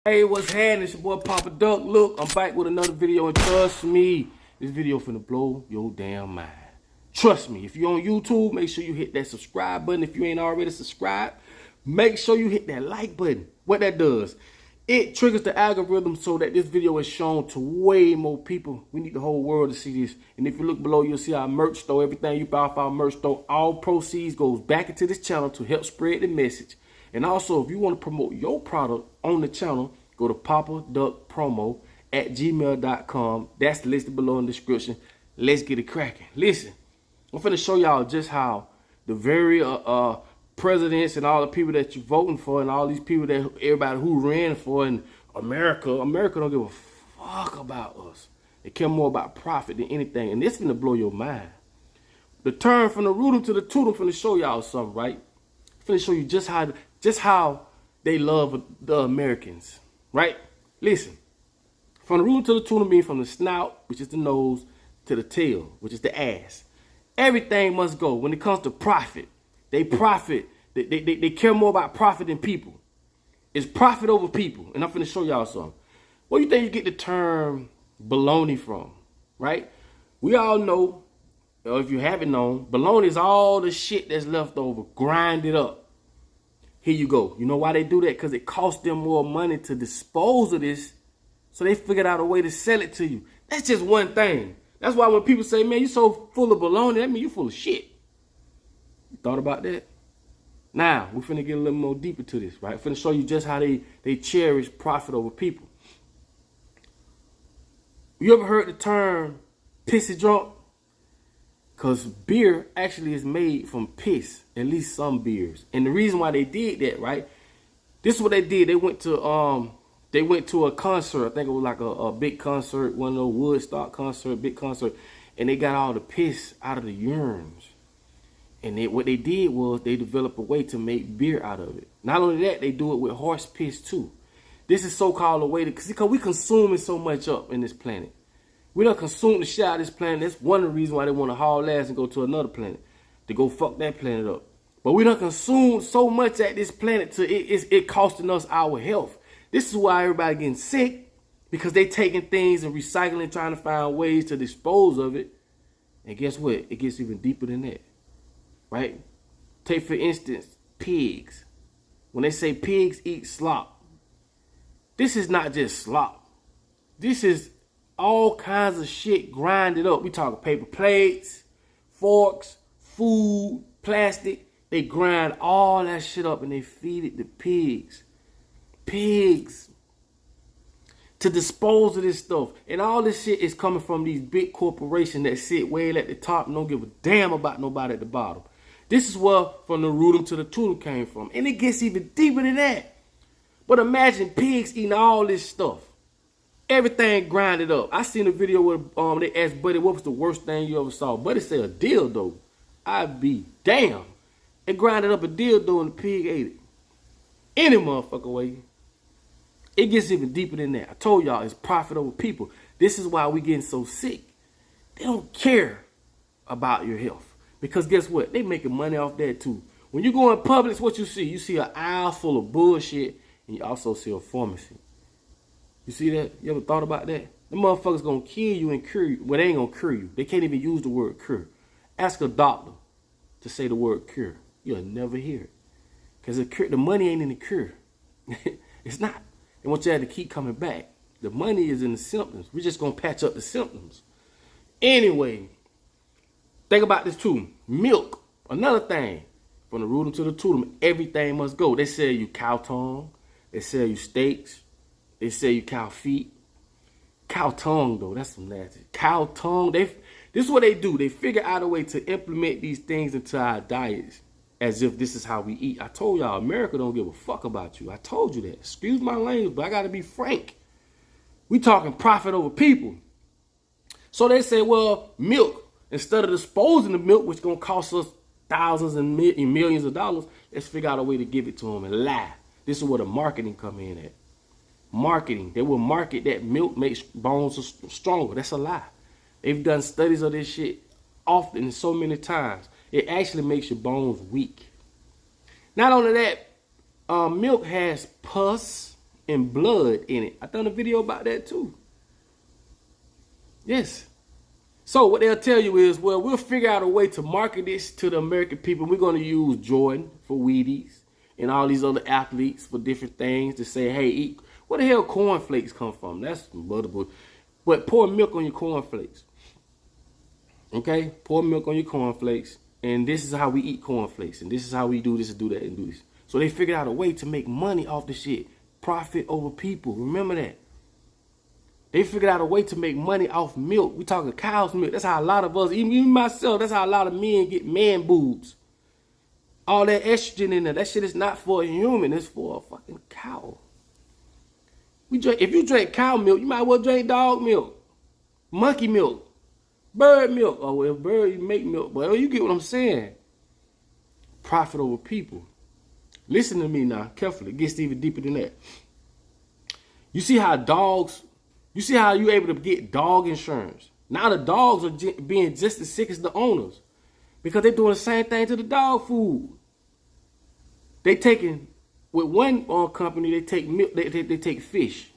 Hey, what's happening? It's your boy Papa Duck. Look, I'm back with another video, and trust me, this video finna blow your damn mind. Trust me, if you're on YouTube, make sure you hit that subscribe button. If you ain't already subscribed, make sure you hit that like button. What that does, it triggers the algorithm so that this video is shown to way more people. We need the whole world to see this. And if you look below, you'll see our merch store. Everything you buy off our merch store, all proceeds goes back into this channel to help spread the message. And also, if you want to promote your product on the channel, go to papaduckpromo@gmail.com. That's listed below in the description. Let's get it cracking. Listen, I'm finna show y'all just how the very presidents and all the people that you're voting for and all these people that everybody who ran for in America don't give a fuck about us. They care more about profit than anything. And this finna blow your mind. The turn from the rooter to the tooter finna show y'all something, right? Finna show you just how they love the Americans, right? Listen, from the rooter to the tooter means from the snout, which is the nose, to the tail, which is the ass. Everything must go. When it comes to profit, they profit. They care more about profit than people. It's profit over people. And I'm finna show y'all something. Where do you think you get the term baloney from, right? We all know, or if you haven't known, baloney is all the shit that's left over, grind it up. Here you go. You know why they do that? Because it costs them more money to dispose of this, so they figured out a way to sell it to you. That's just one thing. That's why when people say, man, you so full of baloney, that means you full of shit. You thought about that? Now, we're finna get a little more deeper to this, right? Finna show you just how they cherish profit over people. You ever heard the term pissy drunk? Because beer actually is made from piss, at least some beers. And the reason why they did that, right? This is what they did. They went to a concert. I think it was like a big concert, one of those Woodstock concert, big concert. And they got all the piss out of the urines. And what they did was they developed a way to make beer out of it. Not only that, they do it with horse piss too. This is so-called a way to, because we consuming so much up in this planet. We don't consume the shit out of this planet. That's one of the reasons why they want to haul ass and go to another planet, to go fuck that planet up. But we don't consume so much at this planet to it costing us our health. This is why everybody getting sick, because they taking things and recycling, trying to find ways to dispose of it. And guess what? It gets even deeper than that, right? Take, for instance, pigs. When they say pigs eat slop, this is not just slop. This is all kinds of shit grinded up. We talking paper plates, forks, food, plastic. They grind all that shit up and they feed it to pigs. Pigs. To dispose of this stuff. And all this shit is coming from these big corporations that sit way at the top and don't give a damn about nobody at the bottom. This is where from the rooter to the tooter came from. And it gets even deeper than that. But imagine pigs eating all this stuff. Everything grinded up. I seen a video where they asked Buddy, what was the worst thing you ever saw? Buddy said a dildo. I'd be damn. It grinded up a dildo and the pig ate it. Any motherfucker way. It gets even deeper than that. I told y'all it's profit over people. This is why we getting so sick. They don't care about your health. Because guess what? They making money off that too. When you go in Publix, what you see? You see an aisle full of bullshit, and you also see a pharmacy. You see that? You ever thought about that? The motherfuckers gonna kill you and cure you. Well, they ain't gonna cure you. They can't even use the word cure. Ask a doctor to say the word cure. You'll never hear it. Because the money ain't in the cure. It's not. They want you to keep coming back. The money is in the symptoms. We're just gonna patch up the symptoms. Anyway, think about this too. Milk, another thing. From the rooter to the tooter, everything must go. They sell you cow tongue. They sell you steaks. They sell you cow feet. Cow tongue, though, that's some nasty. Cow tongue, this is what they do. They figure out a way to implement these things into our diets as if this is how we eat. I told y'all, America don't give a fuck about you. I told you that. Excuse my language, but I got to be frank. We talking profit over people. So they say, well, milk, instead of disposing the milk, which is going to cost us thousands and millions of dollars, let's figure out a way to give it to them and lie. This is where the marketing come in at. Marketing. They will market that milk makes bones stronger. That's a lie. They've done studies of this shit often and so many times. It actually makes your bones weak. Not only that, milk has pus and blood in it. I done a video about that too. Yes. So what they'll tell you is, well, we'll figure out a way to market this to the American people. We're going to use Jordan for Wheaties and all these other athletes for different things to say, hey, eat. Where the hell cornflakes come from? That's buttable. But pour milk on your cornflakes. Okay? Pour milk on your cornflakes. And this is how we eat cornflakes. And this is how we do this and do that and do this. So they figured out a way to make money off the shit. Profit over people. Remember that. They figured out a way to make money off milk. We talking cow's milk. That's how a lot of us, even myself, that's how a lot of men get man boobs. All that estrogen in there, that shit is not for a human. It's for a fucking cow. If you drink cow milk, you might as well drink dog milk, monkey milk, bird milk. Oh, well, bird, you make milk. Well, you get what I'm saying. Profit over people. Listen to me now, carefully. It gets even deeper than that. You see how you're able to get dog insurance. Now the dogs are being just as sick as the owners because they're doing the same thing to the dog food. They taking, with one company, they take milk, they take fish.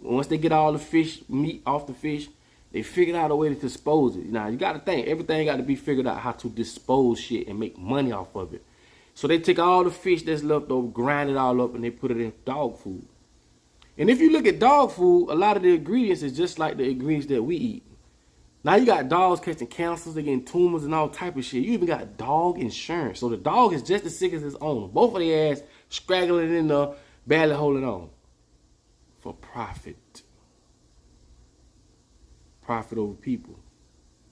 Once they get all the fish, meat off the fish, they figured out a way to dispose it. Now, you got to think, everything got to be figured out how to dispose shit and make money off of it. So they take all the fish that's left over, grind it all up, and they put it in dog food. And if you look at dog food, a lot of the ingredients is just like the ingredients that we eat. Now you got dogs catching cancers, they getting tumors and all type of shit. You even got dog insurance. So the dog is just as sick as his owner. Both of their ass scraggling in there, barely holding on. For profit. Profit over people.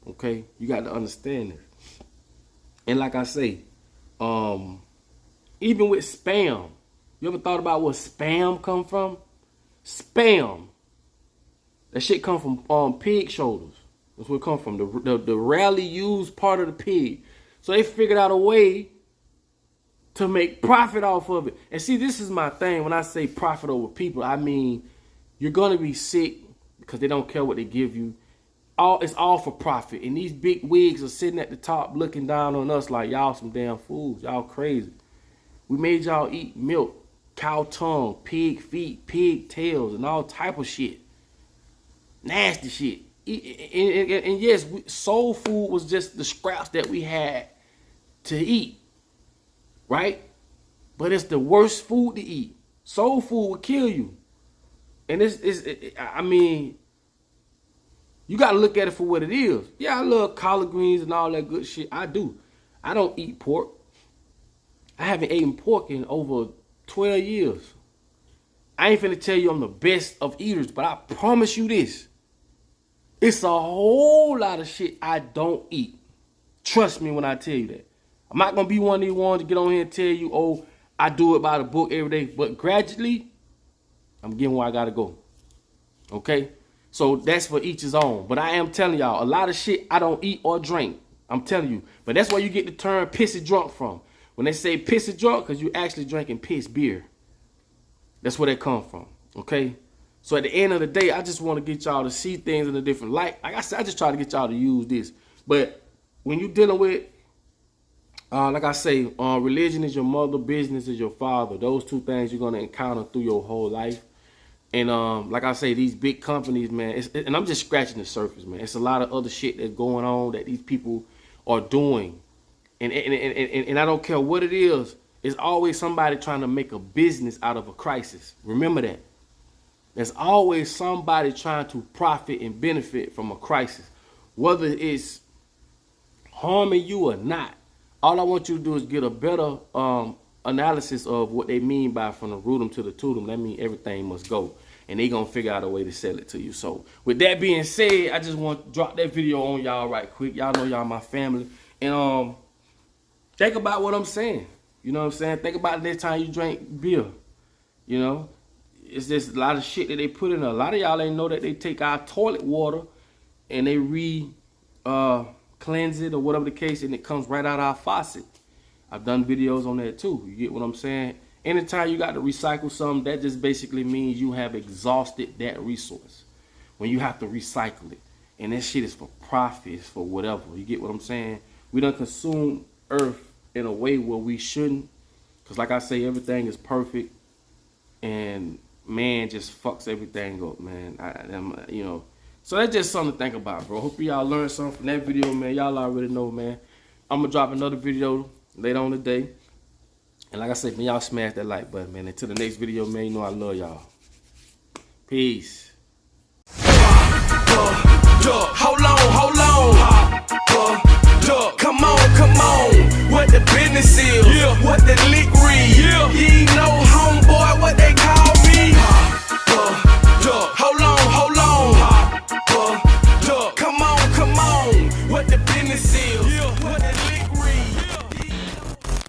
Okay? You got to understand this. And like I say, even with spam, you ever thought about where spam come from? Spam. That shit come from pig shoulders. That's where it come from. The rarely used part of the pig. So they figured out a way to make profit off of it. And see, this is my thing. When I say profit over people, I mean you're gonna be sick because they don't care what they give you. It's all for profit. And these big wigs are sitting at the top looking down on us like y'all some damn fools. Y'all crazy. We made y'all eat milk, cow tongue, pig feet, pig tails, and all type of shit. Nasty shit. And yes, soul food was just the scraps that we had to eat. Right? But it's the worst food to eat. Soul food will kill you. And I mean, you got to look at it for what it is. Yeah, I love collard greens and all that good shit. I do. I don't eat pork. I haven't eaten pork in over 12 years. I ain't finna tell you I'm the best of eaters, but I promise you this. It's a whole lot of shit I don't eat. Trust me when I tell you that. I'm not going to be one of these ones to get on here and tell you, oh, I do it by the book every day. But gradually, I'm getting where I got to go. Okay? So that's for each his own. But I am telling y'all, a lot of shit I don't eat or drink. I'm telling you. But that's where you get the term pissy drunk from. When they say pissy drunk, because you actually drinking piss beer. That's where they come from. Okay? So at the end of the day, I just want to get y'all to see things in a different light. Like I said, I just try to get y'all to use this. But when you're dealing with, like I say, religion is your mother, business is your father. Those two things you're going to encounter through your whole life. And like I say, these big companies, man, and I'm just scratching the surface, man. It's a lot of other shit that's going on that these people are doing. And I don't care what it is. It's always somebody trying to make a business out of a crisis. Remember that. There's always somebody trying to profit and benefit from a crisis. Whether it's harming you or not. All I want you to do is get a better analysis of what they mean by from the rootum to the tootum. That means everything must go. And they going to figure out a way to sell it to you. So with that being said, I just want to drop that video on y'all right quick. Y'all know y'all my family. And think about what I'm saying. You know what I'm saying? Think about the next time you drink beer. You know? It's just a lot of shit that they put in there. A lot of y'all ain't know that they take our toilet water and they cleanse it or whatever the case, and it comes right out our faucet. I've done videos on that too. You get what I'm saying? Anytime you got to recycle something, that just basically means you have exhausted that resource. When you have to recycle it. And that shit is for profits, for whatever. You get what I'm saying? We done consume earth in a way where we shouldn't. Because like I say, everything is perfect. And man just fucks everything up, man. You know, so that's just something to think about, bro. Hope y'all learned something from that video, man. Y'all already know, man. I'm gonna drop another video later on today. And like I said, man, y'all smash that like button, man. Until the next video, man, you know I love y'all. Peace. Hold on.